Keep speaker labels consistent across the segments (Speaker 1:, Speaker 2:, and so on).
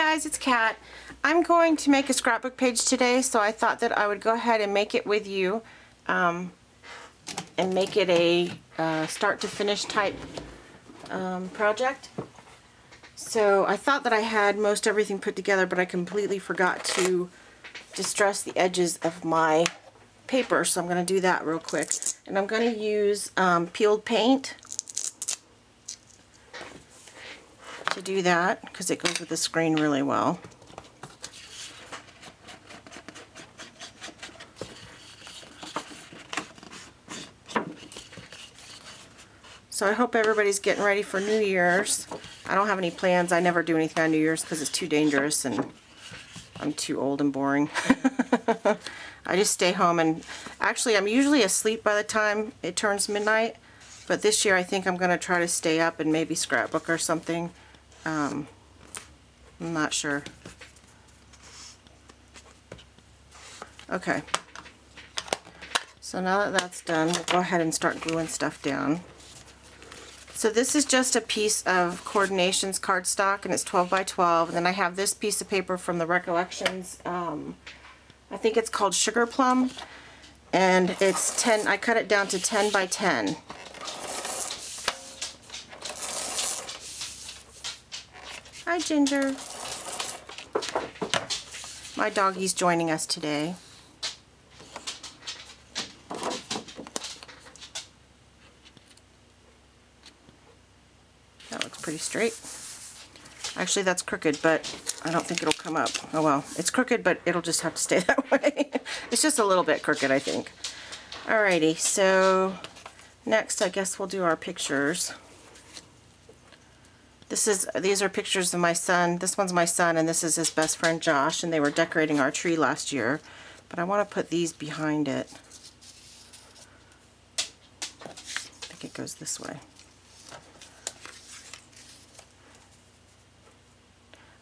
Speaker 1: guys, it's Kat. I'm going to make a scrapbook page today, so I thought that I would go ahead and make it with you and make it a start to finish type project. So I thought that I had most everything put together, but I completely forgot to distress the edges of my paper, so I'm going to do that real quick. And I'm going to use peeled paint to do that because it goes with the screen really well. So I hope everybody's getting ready for New Year's. I don't have any plans. I never do anything on New Year's because it's too dangerous and I'm too old and boring. I just stay home, and actually I'm usually asleep by the time it turns midnight, but this year I think I'm going to try to stay up and maybe scrapbook or something. I'm not sure. Okay, so now that that's done, we'll go ahead and start gluing stuff down. So this is just a piece of Coordinations cardstock, and it's 12 by 12, and then I have this piece of paper from the Recollections, I think it's called Sugar Plum, and it's 10, I cut it down to 10 by 10. Hi, Ginger. My doggie's joining us today. That looks pretty straight. Actually, that's crooked, but I don't think it'll come up. Oh well, it's crooked, but it'll just have to stay that way. It's just a little bit crooked, I think. Alrighty, so next I guess we'll do our pictures. These are pictures of my son. This one's my son, and this is his best friend Josh, and they were decorating our tree last year. But I want to put these behind it. I think it goes this way.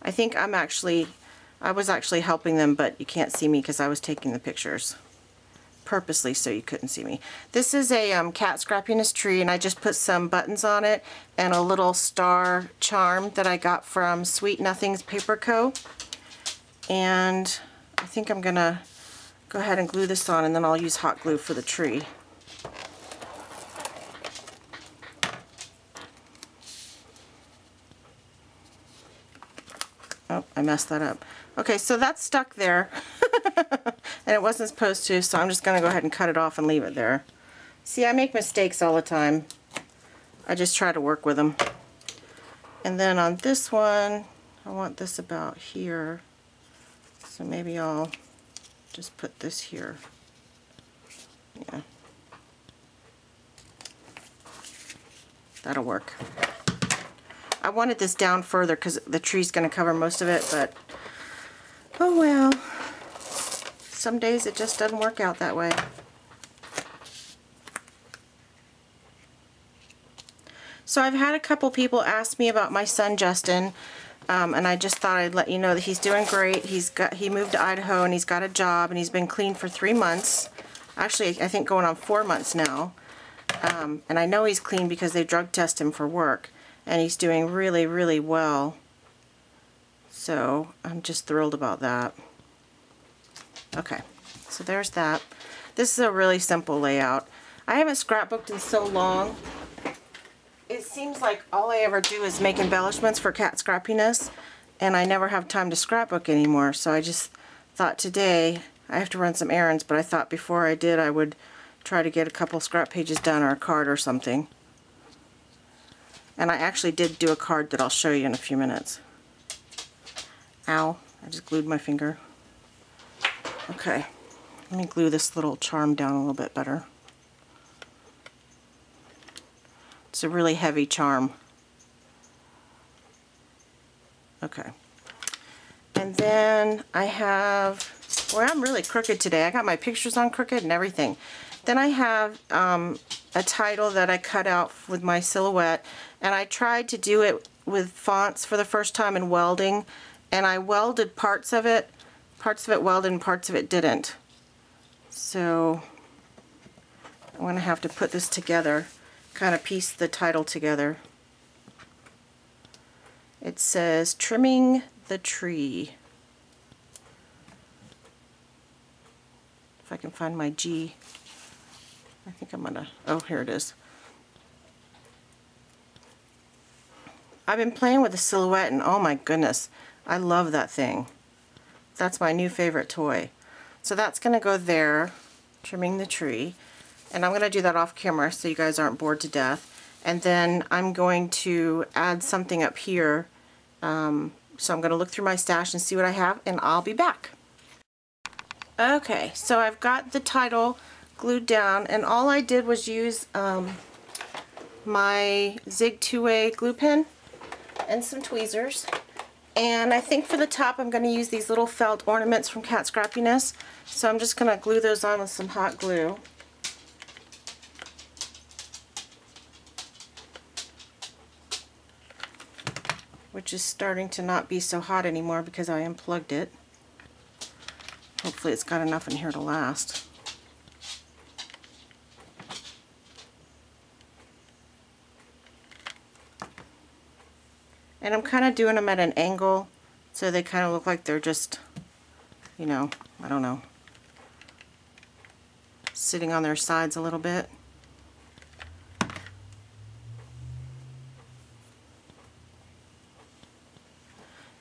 Speaker 1: I think I was actually helping them, but you can't see me because I was taking the pictures purposely so you couldn't see me. This is a Kat Scrappiness tree, and I just put some buttons on it and a little star charm that I got from Sweet Nothings Paper Co. And I think I'm gonna go ahead and glue this on, and then I'll use hot glue for the tree. Oh, I messed that up. Okay, so that's stuck there. And it wasn't supposed to, so I'm just going to go ahead and cut it off and leave it there. See, I make mistakes all the time. I just try to work with them. And then on this one, I want this about here. So maybe I'll just put this here. Yeah. That'll work. I wanted this down further because the tree's going to cover most of it, but oh well. Some days it just doesn't work out that way. So I've had a couple people ask me about my son Justin, and I just thought I'd let you know that he's doing great. He moved to Idaho and he's got a job, and he's been clean for 3 months. Actually, I think going on 4 months now. And I know he's clean because they drug test him for work, and he's doing really, really well. So I'm just thrilled about that. Okay, so there's that. This is a really simple layout. I haven't scrapbooked in so long. It seems like all I ever do is make embellishments for Kat Scrappiness, and I never have time to scrapbook anymore. So I just thought today, I have to run some errands, but I thought before I did I would try to get a couple scrap pages done, or a card or something. And I actually did do a card that I'll show you in a few minutes. Ow, I just glued my finger. Okay, let me glue this little charm down a little bit better. It's a really heavy charm. Okay. And then I have, well, I'm really crooked today. I got my pictures on crooked and everything. Then I have a title that I cut out with my silhouette, and I tried to do it with fonts for the first time in welding, and I welded parts of it welded and parts of it didn't. So I'm going to have to put this together, kind of piece the title together. It says Trimming the tree. If I can find my G. I think I'm gonna, oh, here it is. I've been playing with the silhouette and oh my goodness, I love that thing. That's my new favorite toy. So that's gonna go there, trimming the tree. And I'm gonna do that off camera so you guys aren't bored to death. And then I'm going to add something up here. So I'm gonna look through my stash and see what I have, and I'll be back. Okay, so I've got the title glued down, and all I did was use my Zig 2-way glue pen and some tweezers. And I think for the top I'm going to use these little felt ornaments from Kat Scrappiness. So I'm just going to glue those on with some hot glue. Which is starting to not be so hot anymore because I unplugged it. Hopefully it's got enough in here to last. And I'm kind of doing them at an angle so they kind of look like they're just, you know, I don't know, sitting on their sides a little bit.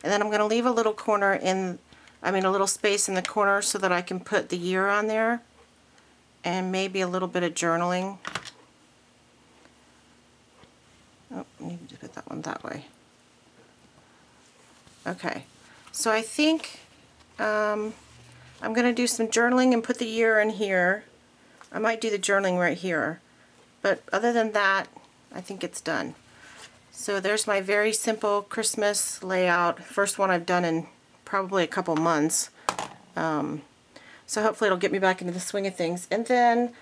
Speaker 1: And then I'm going to leave a little corner in, a little space in the corner so that I can put the year on there and maybe a little bit of journaling. Oh, I need to put that one that way. Okay, so I think I'm going to do some journaling and put the year in here. I might do the journaling right here, but other than that, I think it's done. So there's my very simple Christmas layout, first one I've done in probably a couple months. So hopefully it'll get me back into the swing of things. And then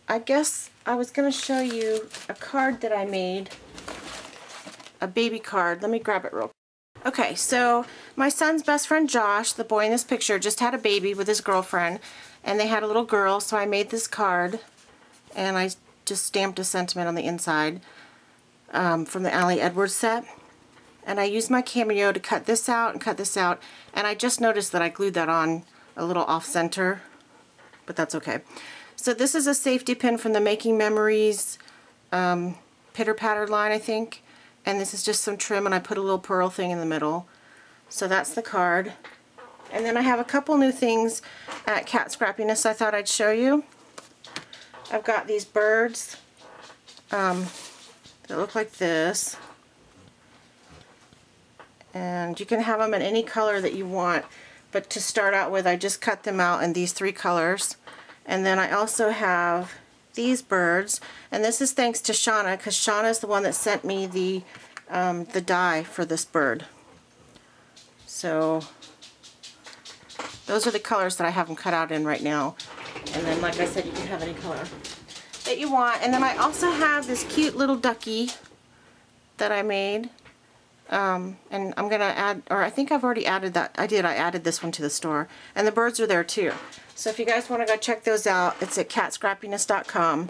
Speaker 1: I guess I was going to show you a card that I made, a baby card. Let me grab it real quick. Okay, so my son's best friend Josh, the boy in this picture, just had a baby with his girlfriend, and they had a little girl, so I made this card, and I just stamped a sentiment on the inside from the Ali Edwards set. And I used my Cameo to cut this out and cut this out, and I just noticed that I glued that on a little off-center, but that's okay. So this is a safety pin from the Making Memories pitter-patter line, I think. And this is just some trim, and I put a little pearl thing in the middle. So that's the card. And then I have a couple new things at Kat Scrappiness I thought I'd show you. I've got these birds that look like this. And you can have them in any color that you want. But to start out with, I just cut them out in these 3 colors. And then I also have these birds, and this is thanks to Shauna, because Shauna is the one that sent me the die for this bird. So those are the colors that I have them cut out in right now. And then, like I said, you can have any color that you want. And then I also have this cute little ducky that I made. And I'm gonna add, or I think I've already added that. I added this one to the store. And the birds are there too. So if you guys want to go check those out, it's at katscrappiness.com.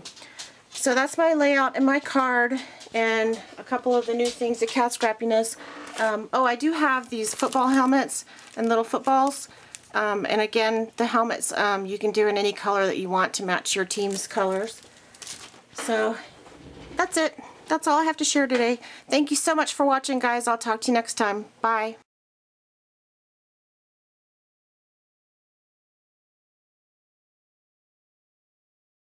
Speaker 1: So that's my layout and my card and a couple of the new things at Kat Scrappiness. Oh, I do have these football helmets and little footballs. And again, the helmets you can do in any color that you want to match your team's colors. So that's it. That's all I have to share today. Thank you so much for watching, guys. I'll talk to you next time. Bye.